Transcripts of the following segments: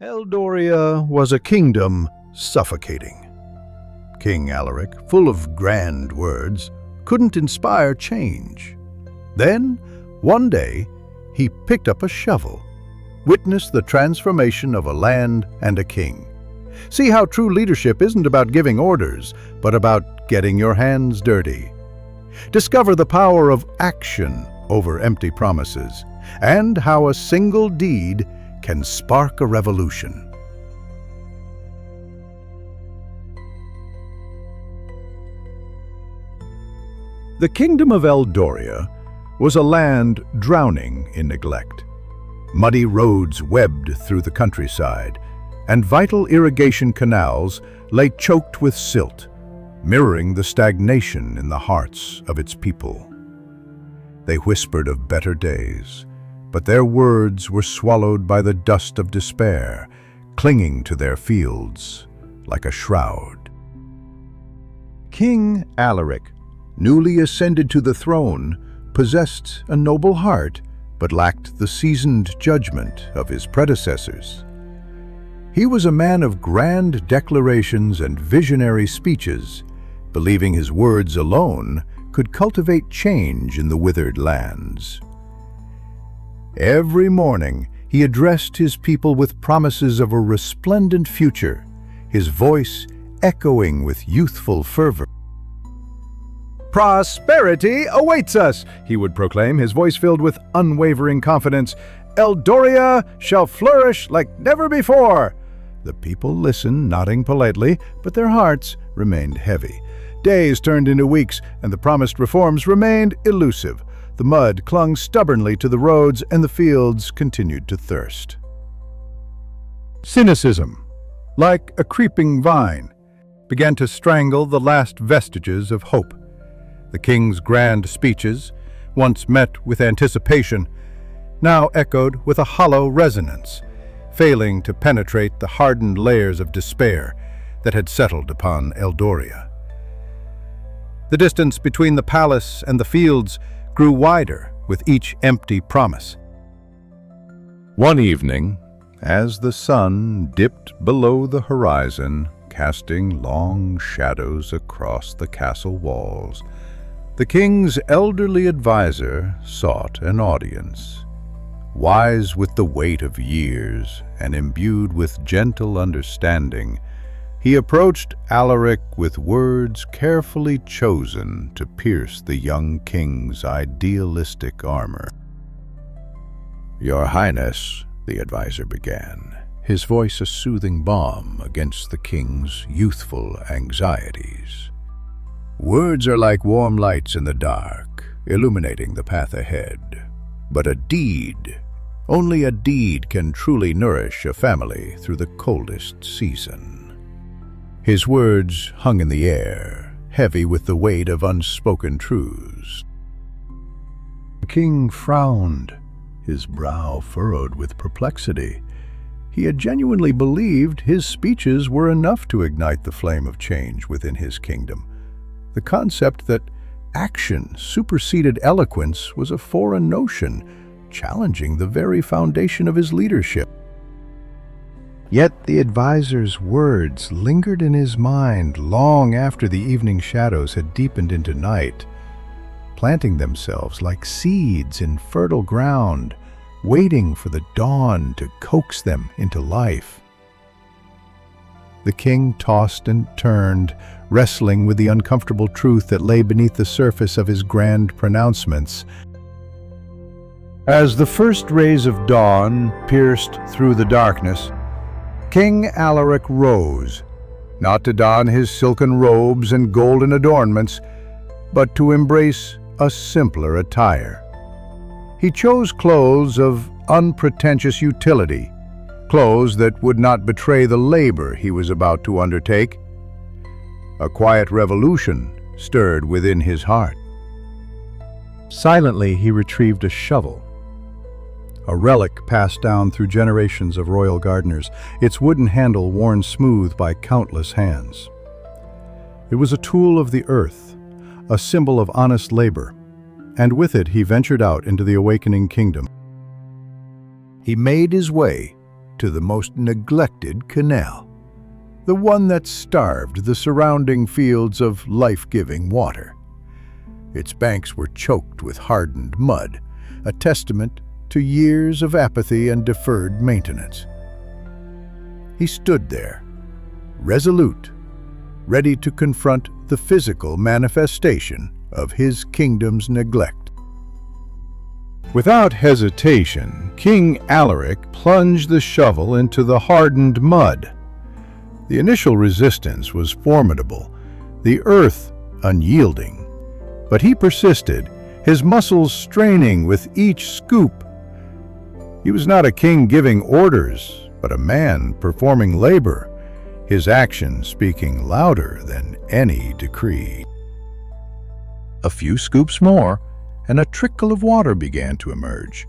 Eldoria was a kingdom suffocating. King Alaric, full of grand words, couldn't inspire change. Then, one day, he picked up a shovel, witnessed the transformation of a land and a king. See how true leadership isn't about giving orders, but about getting your hands dirty. Discover the power of action over empty promises, and how a single deed can spark a revolution. The kingdom of Eldoria was a land drowning in neglect. Muddy roads webbed through the countryside, and vital irrigation canals lay choked with silt, mirroring the stagnation in the hearts of its people. They whispered of better days, but their words were swallowed by the dust of despair, clinging to their fields like a shroud. King Alaric, newly ascended to the throne, possessed a noble heart, but lacked the seasoned judgment of his predecessors. He was a man of grand declarations and visionary speeches, believing his words alone could cultivate change in the withered lands. Every morning, he addressed his people with promises of a resplendent future, his voice echoing with youthful fervor. "Prosperity awaits us," he would proclaim, his voice filled with unwavering confidence. "Eldoria shall flourish like never before." The people listened, nodding politely, but their hearts remained heavy. Days turned into weeks, and the promised reforms remained elusive. The mud clung stubbornly to the roads, and the fields continued to thirst. Cynicism, like a creeping vine, began to strangle the last vestiges of hope. The king's grand speeches, once met with anticipation, now echoed with a hollow resonance, failing to penetrate the hardened layers of despair that had settled upon Eldoria. The distance between the palace and the fields grew wider with each empty promise. One evening, as the sun dipped below the horizon, casting long shadows across the castle walls, the king's elderly advisor sought an audience. Wise with the weight of years and imbued with gentle understanding, he approached Alaric with words carefully chosen to pierce the young king's idealistic armor. "Your Highness," the advisor began, his voice a soothing balm against the king's youthful anxieties. "Words are like warm lights in the dark, illuminating the path ahead. But a deed, only a deed can truly nourish a family through the coldest season." His words hung in the air, heavy with the weight of unspoken truths. The king frowned, his brow furrowed with perplexity. He had genuinely believed his speeches were enough to ignite the flame of change within his kingdom. The concept that action superseded eloquence was a foreign notion, challenging the very foundation of his leadership. Yet the advisor's words lingered in his mind long after the evening shadows had deepened into night, planting themselves like seeds in fertile ground, waiting for the dawn to coax them into life. The king tossed and turned, wrestling with the uncomfortable truth that lay beneath the surface of his grand pronouncements. As the first rays of dawn pierced through the darkness, King Alaric rose, not to don his silken robes and golden adornments, but to embrace a simpler attire. He chose clothes of unpretentious utility, clothes that would not betray the labor he was about to undertake. A quiet revolution stirred within his heart. Silently, he retrieved a shovel, a relic passed down through generations of royal gardeners, its wooden handle worn smooth by countless hands. It was a tool of the earth, a symbol of honest labor, and with it he ventured out into the awakening kingdom. He made his way, to the most neglected canal, the one that starved the surrounding fields of life-giving water. Its banks were choked with hardened mud, a testament to years of apathy and deferred maintenance. He stood there, resolute, ready to confront the physical manifestation of his kingdom's neglect. Without hesitation, King Alaric plunged the shovel into the hardened mud. The initial resistance was formidable, the earth unyielding. But he persisted, his muscles straining with each scoop. He was not a king giving orders, but a man performing labor, his action speaking louder than any decree. A few scoops more, and a trickle of water began to emerge.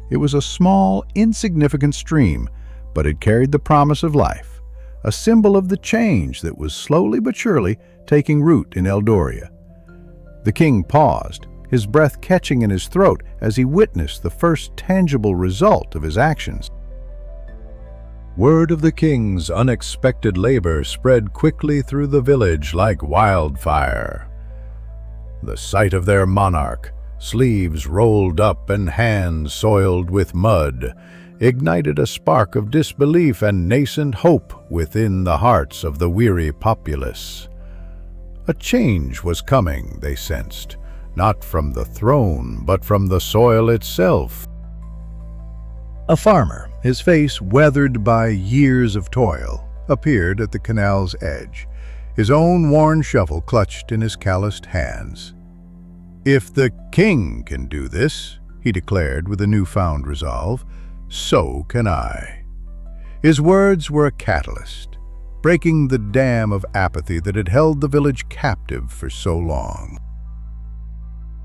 It was a small, insignificant stream, but it carried the promise of life, a symbol of the change that was slowly but surely taking root in Eldoria. The king paused, his breath catching in his throat as he witnessed the first tangible result of his actions. Word of the king's unexpected labor spread quickly through the village like wildfire. The sight of their monarch, sleeves rolled up and hands soiled with mud, ignited a spark of disbelief and nascent hope within the hearts of the weary populace. A change was coming, they sensed, not from the throne, but from the soil itself. A farmer, his face weathered by years of toil, appeared at the canal's edge, his own worn shovel clutched in his calloused hands. "If the king can do this," he declared with a newfound resolve, "so can I." His words were a catalyst, breaking the dam of apathy that had held the village captive for so long.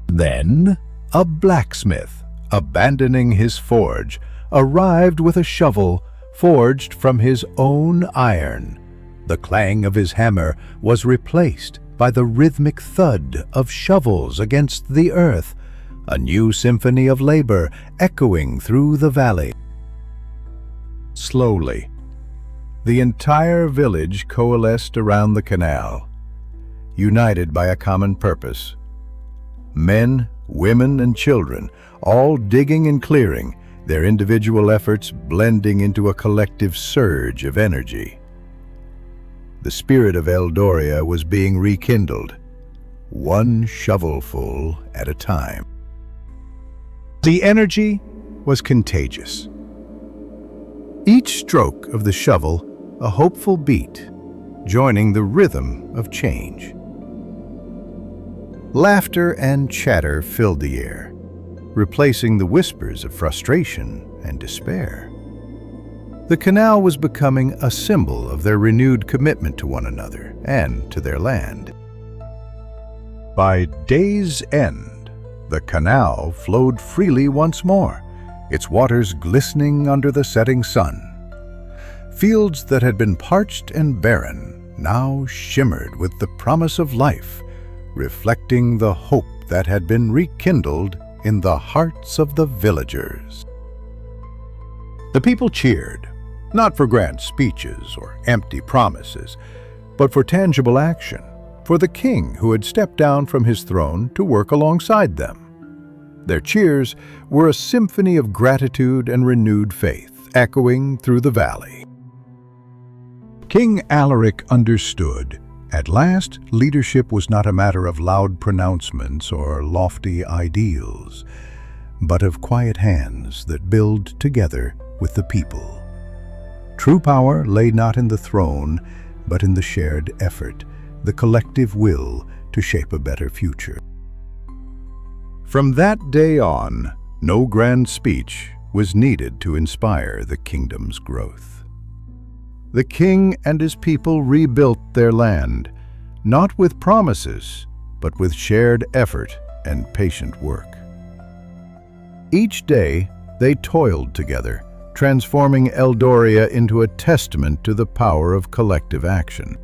Then, a blacksmith, abandoning his forge, arrived with a shovel forged from his own iron. The clang of his hammer was replaced by the rhythmic thud of shovels against the earth, a new symphony of labor echoing through the valley. Slowly, the entire village coalesced around the canal, united by a common purpose. Men, women, and children, all digging and clearing, their individual efforts blending into a collective surge of energy. The spirit of Eldoria was being rekindled, one shovelful at a time. The energy was contagious. Each stroke of the shovel a hopeful beat, joining the rhythm of change. Laughter and chatter filled the air, replacing the whispers of frustration and despair. The canal was becoming a symbol of their renewed commitment to one another and to their land. By day's end, the canal flowed freely once more, its waters glistening under the setting sun. Fields that had been parched and barren now shimmered with the promise of life, reflecting the hope that had been rekindled in the hearts of the villagers. The people cheered, not for grand speeches or empty promises, but for tangible action, for the king who had stepped down from his throne to work alongside them. Their cheers were a symphony of gratitude and renewed faith, echoing through the valley. King Alaric understood. At last, leadership was not a matter of loud pronouncements or lofty ideals, but of quiet hands that build together with the people. True power lay not in the throne, but in the shared effort, the collective will to shape a better future. From that day on, no grand speech was needed to inspire the kingdom's growth. The king and his people rebuilt their land, not with promises, but with shared effort and patient work. Each day, they toiled together, transforming Eldoria into a testament to the power of collective action.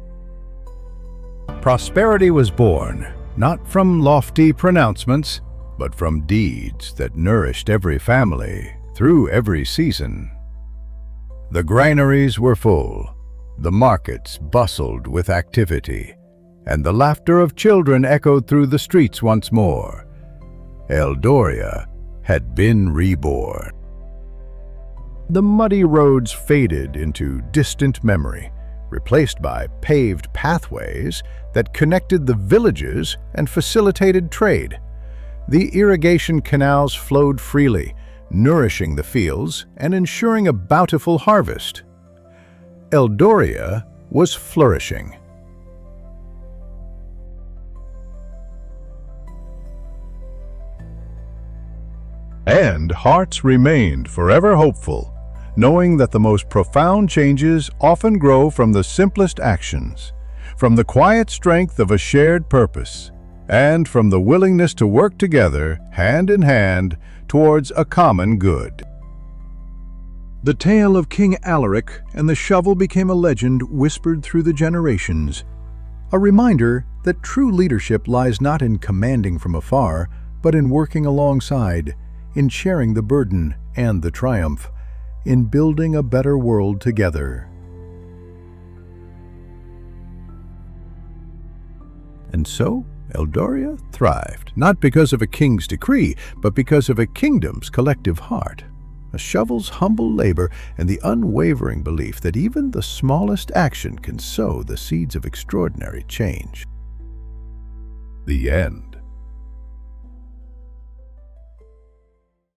Prosperity was born, not from lofty pronouncements, but from deeds that nourished every family through every season. The granaries were full, the markets bustled with activity, and the laughter of children echoed through the streets once more. Eldoria had been reborn. The muddy roads faded into distant memory, replaced by paved pathways that connected the villages and facilitated trade. The irrigation canals flowed freely, nourishing the fields and ensuring a bountiful harvest. Eldoria was flourishing. And hearts remained forever hopeful, knowing that the most profound changes often grow from the simplest actions, from the quiet strength of a shared purpose, and from the willingness to work together, hand in hand, towards a common good. The tale of King Alaric and the shovel became a legend whispered through the generations, a reminder that true leadership lies not in commanding from afar, but in working alongside, in sharing the burden and the triumph, in building a better world together. And so, Eldoria thrived, not because of a king's decree, but because of a kingdom's collective heart, a shovel's humble labor, and the unwavering belief that even the smallest action can sow the seeds of extraordinary change. The end.